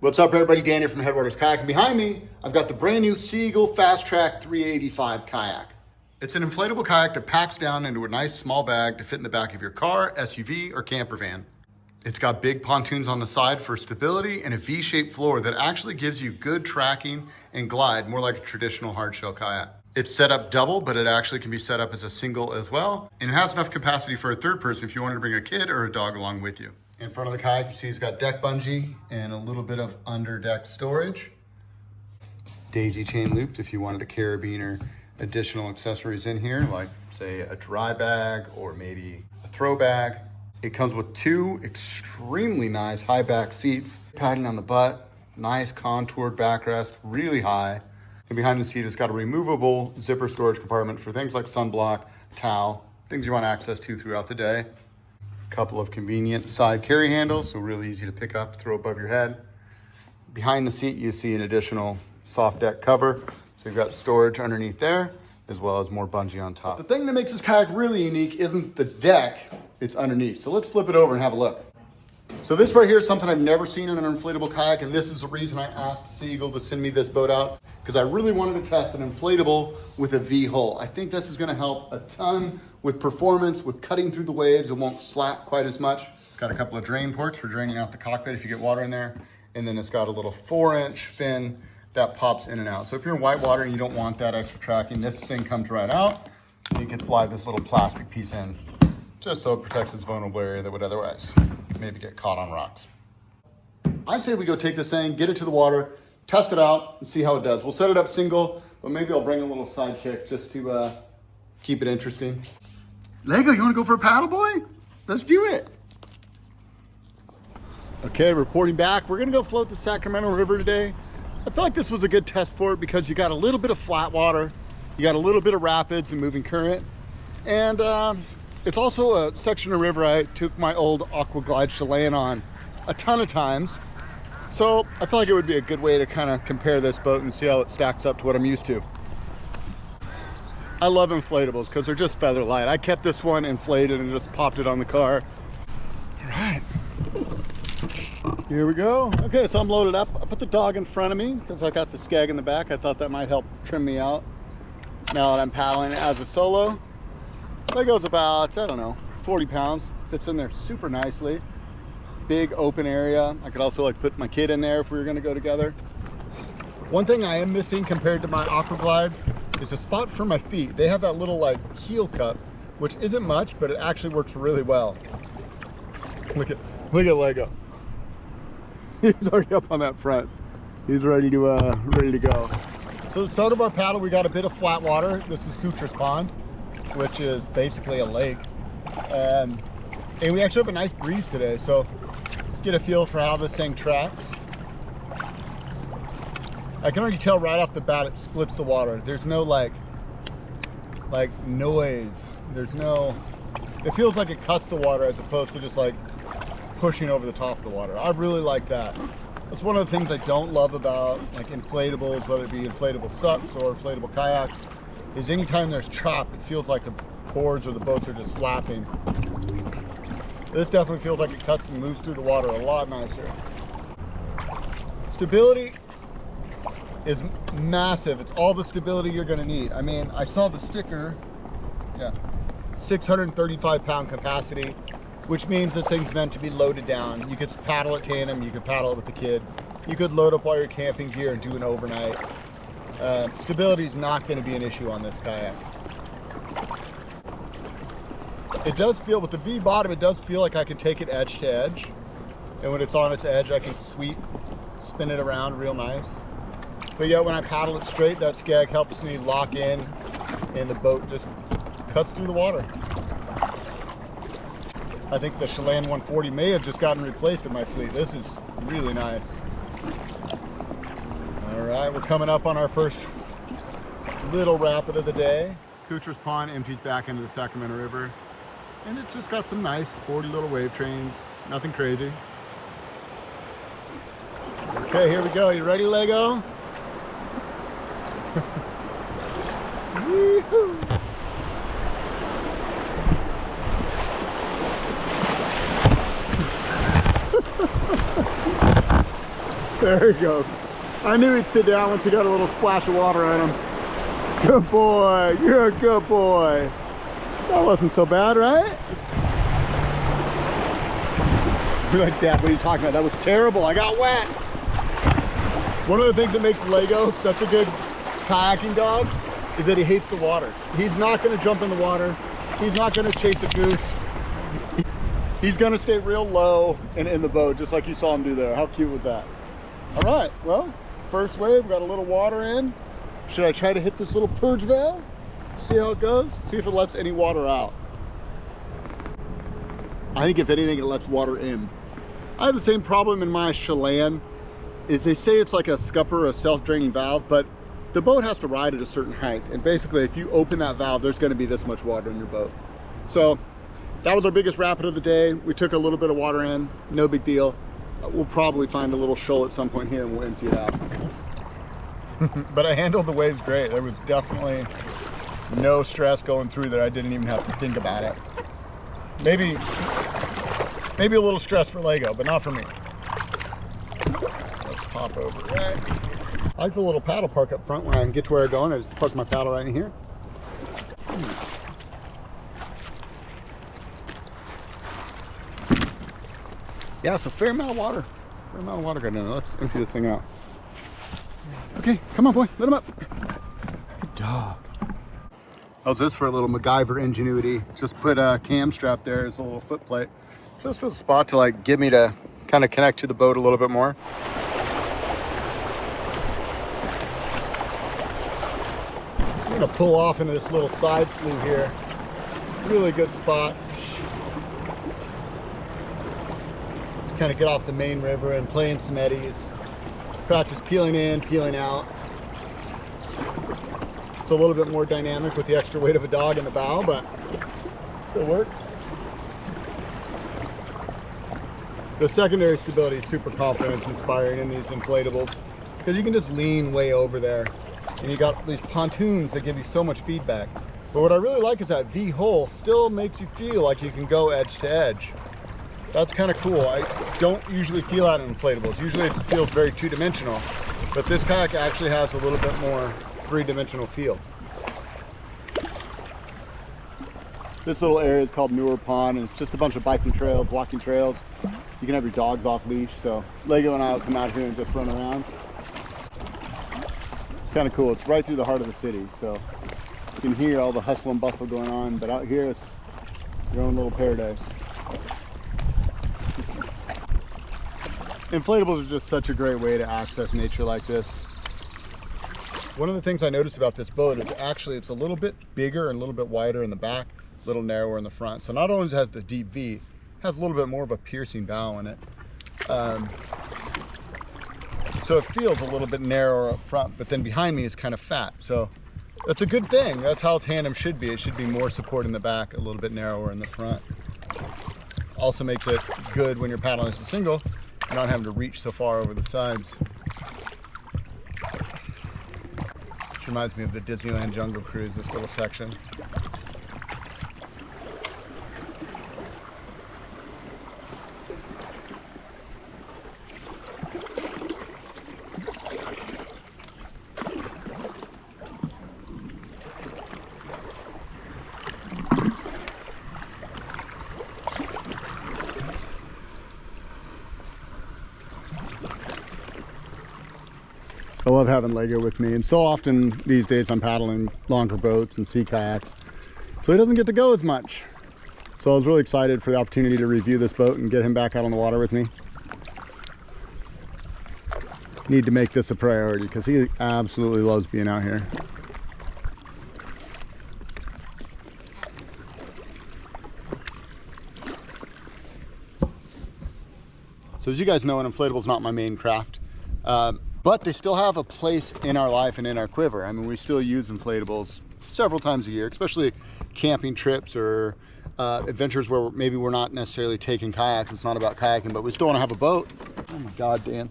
What's up, everybody? Dan here from Headwaters Kayak. And behind me, I've got the brand new Seagull Fast Track 385 kayak. It's an inflatable kayak that packs down into a nice small bag to fit in the back of your car, SUV, or camper van. It's got big pontoons on the side for stability and a V-shaped floor that actually gives you good tracking and glide, more like a traditional hardshell kayak. It's set up double, but it actually can be set up as a single as well. And it has enough capacity for a third person if you wanted to bring a kid or a dog along with you. In front of the kayak, you see it's got deck bungee and a little bit of under deck storage. Daisy chain loops if you wanted a carabiner, additional accessories in here, like say a dry bag or maybe a throw bag. It comes with two extremely nice high back seats, padding on the butt, nice contoured backrest, really high. And behind the seat, it's got a removable zipper storage compartment for things like sunblock, towel, things you want access to throughout the day. Couple of convenient side carry handles, so really easy to pick up, throw above your head. Behind the seat, you see an additional soft deck cover. So you've got storage underneath there, as well as more bungee on top. The thing that makes this kayak really unique isn't the deck, it's underneath. So let's flip it over and have a look. So this right here is something I've never seen in an inflatable kayak, and this is the reason I asked Seagull to send me this boat out, because I really wanted to test an inflatable with a V hull. I think this is gonna help a ton with performance, with cutting through the waves. It won't slap quite as much. It's got a couple of drain ports for draining out the cockpit if you get water in there. And then it's got a little 4-inch fin that pops in and out. So if you're in white water and you don't want that extra tracking, this thing comes right out. You can slide this little plastic piece in, just so it protects this vulnerable area that would otherwise maybe get caught on rocks. I say we go take this thing, get it to the water, test it out, and see how it does. We'll set it up single, but maybe I'll bring a little sidekick just to keep it interesting. Lego, you wanna go for a paddle, boy? Let's do it. Okay, reporting back. We're gonna go float the Sacramento River today. I feel like this was a good test for it because you got a little bit of flat water, you got a little bit of rapids and moving current, and it's also a section of river I took my old Aqua Glide Chilean on a ton of times. So I feel like it would be a good way to kind of compare this boat and see how it stacks up to what I'm used to. I love inflatables because they're just feather light. I kept this one inflated and just popped it on the car. All right, here we go. Okay, so I'm loaded up. I put the dog in front of me because I got the skeg in the back. I thought that might help trim me out now that I'm paddling it as a solo. That goes about, I don't know, 40 pounds. Fits in there super nicely. Big open area. I could also like put my kid in there if we were gonna go together. One thing I am missing compared to my Aqua Glide is a spot for my feet. They have that little like heel cup, which isn't much, but it actually works really well. Look at Lego. He's already up on that front. He's ready to go. So the start of our paddle, we got a bit of flat water. This is Kutra's Pond, which is basically a lake. And we actually have a nice breeze today, so get a feel for how this thing tracks. I can already tell right off the bat it splits the water. There's no like noise. It feels like it cuts the water as opposed to just like pushing over the top of the water. I really like that. That's one of the things I don't love about like inflatables, whether it be inflatable SUPs or inflatable kayaks, is anytime there's chop, it feels like the boards or the boats are just slapping. This definitely feels like it cuts and moves through the water a lot nicer. Stability is massive. It's all the stability you're gonna need. I mean, I saw the sticker, 635 pound capacity, which means this thing's meant to be loaded down. You could paddle it tandem, you could paddle it with the kid. You could load up all your camping gear and do an overnight. Stability is not gonna be an issue on this kayak. It does feel, with the V bottom, it does feel like I can take it edge to edge. And when it's on its edge, I can spin it around real nice. But yet when I paddle it straight, that skeg helps me lock in and the boat just cuts through the water. I think the Chilean 140 may have just gotten replaced in my fleet. This is really nice. All right, we're coming up on our first little rapid of the day. Kutra's Pond empties back into the Sacramento River. And it's just got some nice sporty little wave trains, nothing crazy. Okay, here we go. You ready, Lego? Woo-hoo. There he goes. I knew he'd sit down once he got a little splash of water on him. Good boy, you're a good boy. That wasn't so bad, right? You're like, Dad, what are you talking about? That was terrible, I got wet. One of the things that makes Lego such a good kayaking dog is that he hates the water. He's not gonna jump in the water. He's not gonna chase a goose. He's gonna stay real low and in the boat, just like you saw him do there. How cute was that? All right, well, first wave, got a little water in. Should I try to hit this little purge valve? See how it goes? See if it lets any water out. I think if anything, it lets water in. I have the same problem in my Chelan, is they say it's like a scupper, a self-draining valve, but the boat has to ride at a certain height. And basically, if you open that valve, there's gonna be this much water in your boat. So that was our biggest rapid of the day. We took a little bit of water in, no big deal. We'll probably find a little shoal at some point here and we'll empty it out. But I handled the waves great. There was definitely no stress going through there. I didn't even have to think about it. Maybe a little stress for Lego, but not for me. Let's pop over, right? I like the little paddle park up front. When I can get to where I'm going, I just park my paddle right in here. Yeah, it's a fair amount of water. Fair amount of water going in there. Let's empty this thing out. Okay, come on, boy, let him up. Good dog. How's this for a little MacGyver ingenuity? Just put a cam strap there as a little foot plate. Just a spot to like get me to kind of connect to the boat a little bit more. I'm gonna pull off into this little side slough here. Really good spot. Just kind of get off the main river and play in some eddies. Practice peeling in, peeling out. It's a little bit more dynamic with the extra weight of a dog in the bow, but still works. The secondary stability is super confidence inspiring in these inflatables because you can just lean way over there and you got these pontoons that give you so much feedback. But what I really like is that V-hole still makes you feel like you can go edge to edge. That's kind of cool. I don't usually feel that in inflatables. Usually it feels very two-dimensional, but this kayak actually has a little bit more three-dimensional feel. This little area is called Newer Pond, and it's just a bunch of biking trails, walking trails. You can have your dogs off leash, so Lego and I will come out here and just run around. It's kind of cool. It's right through the heart of the city, so you can hear all the hustle and bustle going on, but out here it's your own little paradise. Inflatables are just such a great way to access nature like this. One of the things I noticed about this boat is actually it's a little bit bigger and a little bit wider in the back, a little narrower in the front. So not only does it have the deep V, it has a little bit more of a piercing bow in it. So it feels a little bit narrower up front, but then behind me is kind of fat. So that's a good thing. That's how tandem should be. It should be more support in the back, a little bit narrower in the front. Also makes it good when you're paddling as a single. You're not having to reach so far over the sides. Which reminds me of the Disneyland Jungle Cruise, this little section. I love having Lego with me, and so often these days I'm paddling longer boats and sea kayaks, so he doesn't get to go as much. So I was really excited for the opportunity to review this boat and get him back out on the water with me. Need to make this a priority because he absolutely loves being out here. So as you guys know, an inflatable is not my main craft. But they still have a place in our life and in our quiver. I mean, we still use inflatables several times a year, especially camping trips or adventures where maybe we're not necessarily taking kayaks. It's not about kayaking, but we still want to have a boat. Oh my God, Dan.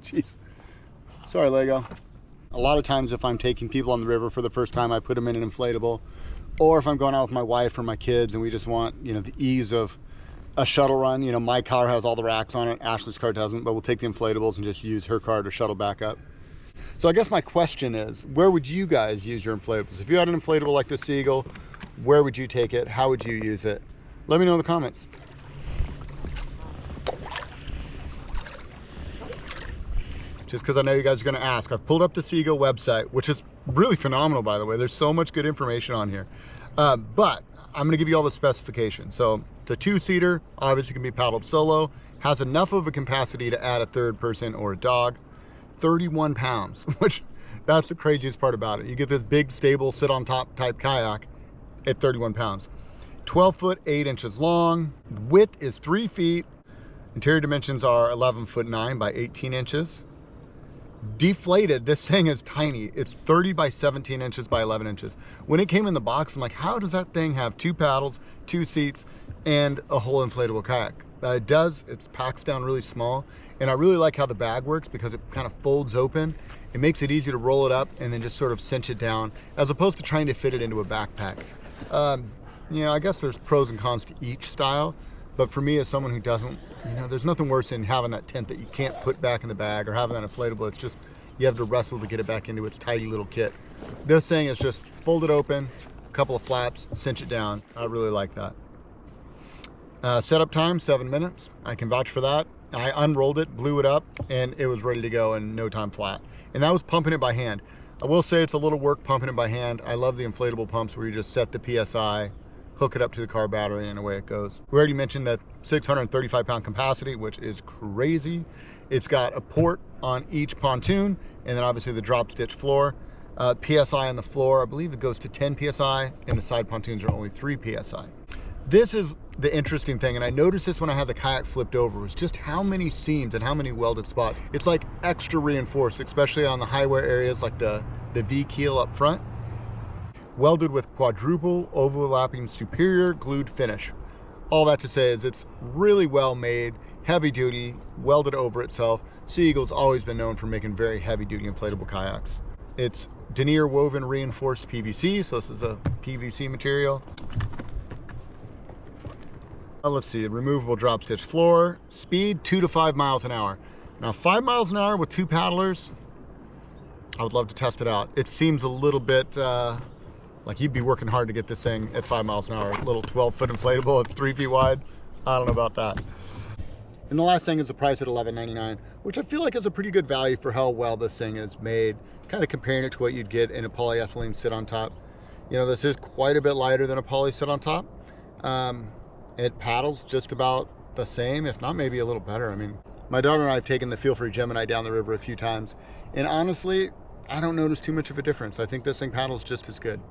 Jeez. Sorry, Lego. A lot of times if I'm taking people on the river for the first time, I put them in an inflatable. Or if I'm going out with my wife or my kids and we just want, you know, the ease of a shuttle run. You know, my car has all the racks on it. Ashley's car doesn't, but we'll take the inflatables and just use her car to shuttle back up. So I guess my question is, where would you guys use your inflatables? If you had an inflatable like the Seagull, where would you take it? How would you use it? Let me know in the comments. Just because I know you guys are going to ask. I've pulled up the Seagull website, which is really phenomenal, by the way. There's so much good information on here. But I'm going to give you all the specifications. So it's a 2-seater, obviously can be paddled solo, has enough of a capacity to add a third person or a dog. 31 pounds, which that's the craziest part about it. You get this big, stable, sit on top type kayak at 31 pounds. 12 foot, 8 inches long. Width is 3 feet. Interior dimensions are 11 foot 9 by 18 inches. Deflated, this thing is tiny. It's 30 by 17 inches by 11 inches. When it came in the box, I'm like, how does that thing have 2 paddles, 2 seats, and a whole inflatable kayak? It does. It packs down really small, and I really like how the bag works because it kind of folds open. It makes it easy to roll it up and then just sort of cinch it down, as opposed to trying to fit it into a backpack. You know, I guess there's pros and cons to each style, but for me, as someone who doesn't, you know, there's nothing worse than having that tent that you can't put back in the bag, or having that inflatable. It's just, you have to wrestle to get it back into its tidy little kit. This thing is just fold it open, a couple of flaps, cinch it down. I really like that. Setup time, 7 minutes. I can vouch for that. I unrolled it, blew it up, and it was ready to go in no time flat. And that was pumping it by hand. I will say it's a little work pumping it by hand. I love the inflatable pumps where you just set the PSI, hook it up to the car battery, and away it goes. We already mentioned that 635 pound capacity, which is crazy. It's got a port on each pontoon, and then obviously the drop stitch floor. PSI on the floor, I believe it goes to 10 PSI, and the side pontoons are only 3 PSI. This is the interesting thing, and I noticed this when I had the kayak flipped over, was just how many seams and how many welded spots. It's like extra reinforced, especially on the high wear areas like the V keel up front. Welded with quadruple overlapping superior glued finish. All that to say is it's really well made, heavy duty, welded over itself. Seagull's always been known for making very heavy duty inflatable kayaks. It's denier woven reinforced PVC, so this is a PVC material. Let's see, removable drop stitch floor, speed 2 to 5 miles an hour. Now 5 miles an hour with 2 paddlers, I would love to test it out. It seems a little bit like you'd be working hard to get this thing at 5 miles an hour. A little 12-foot inflatable at 3 feet wide. I don't know about that. And the last thing is the price at $11.99, which I feel like is a pretty good value for how well this thing is made. Kind of comparing it to what you'd get in a polyethylene sit on top. You know, this is quite a bit lighter than a poly sit on top. It paddles just about the same, if not maybe a little better. I mean, my daughter and I have taken the Feel Free Gemini down the river a few times, and honestly, I don't notice too much of a difference. I think this thing paddles just as good.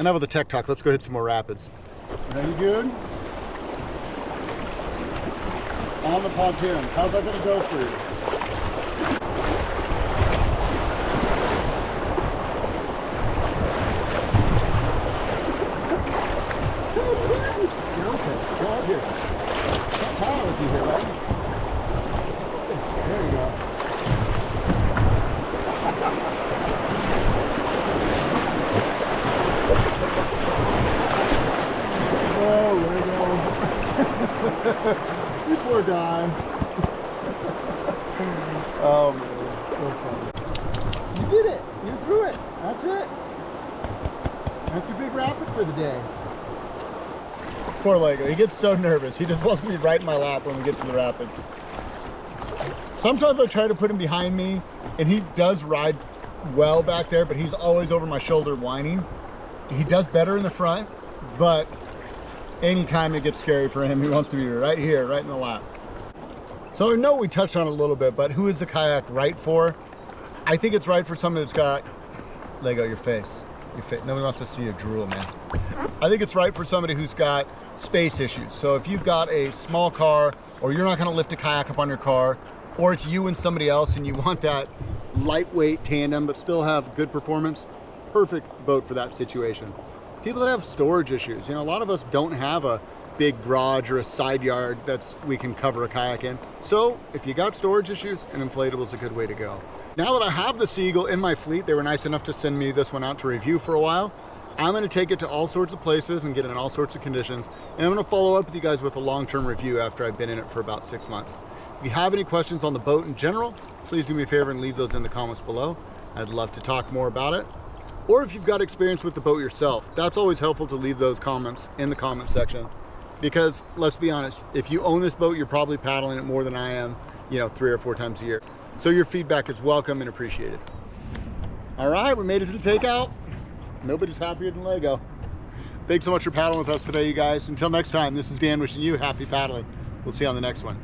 Enough of the tech talk, let's go hit some more rapids. Ready, good? On the pontoon, how's that gonna go for you? Here. Power with you here, right? There you go. Oh, there you go. You poor guy. Oh man, so funny. You did it. You're through it. That's it. That's your big rapid for the day. Poor Lego, he gets so nervous. He just wants to be right in my lap when we get to the rapids. Sometimes I try to put him behind me, and he does ride well back there, but he's always over my shoulder whining. He does better in the front, but anytime it gets scary for him, he wants to be right here, right in the lap. So I know we touched on it a little bit, but who is the kayak right for? I think it's right for somebody that's got, Lego, your face. Nobody wants to see you drool, man. I think it's right for somebody who's got space issues. So if you've got a small car, or you're not gonna lift a kayak up on your car, or it's you and somebody else and you want that lightweight tandem but still have good performance, perfect boat for that situation. People that have storage issues, you know, a lot of us don't have a big garage or a side yard we can cover a kayak in. So if you got storage issues, an inflatable is a good way to go. Now that I have the Seagull in my fleet, they were nice enough to send me this one out to review for a while. I'm going to take it to all sorts of places and get it in all sorts of conditions. And I'm going to follow up with you guys with a long-term review after I've been in it for about 6 months. If you have any questions on the boat in general, please do me a favor and leave those in the comments below. I'd love to talk more about it. Or if you've got experience with the boat yourself, that's always helpful to leave those comments in the comment section. Because let's be honest, if you own this boat, you're probably paddling it more than I am, 3 or 4 times a year. So your feedback is welcome and appreciated. All right, we made it to the takeout. Nobody's happier than Lego. Thanks so much for paddling with us today, you guys. Until next time, this is Dan wishing you happy paddling. We'll see you on the next one.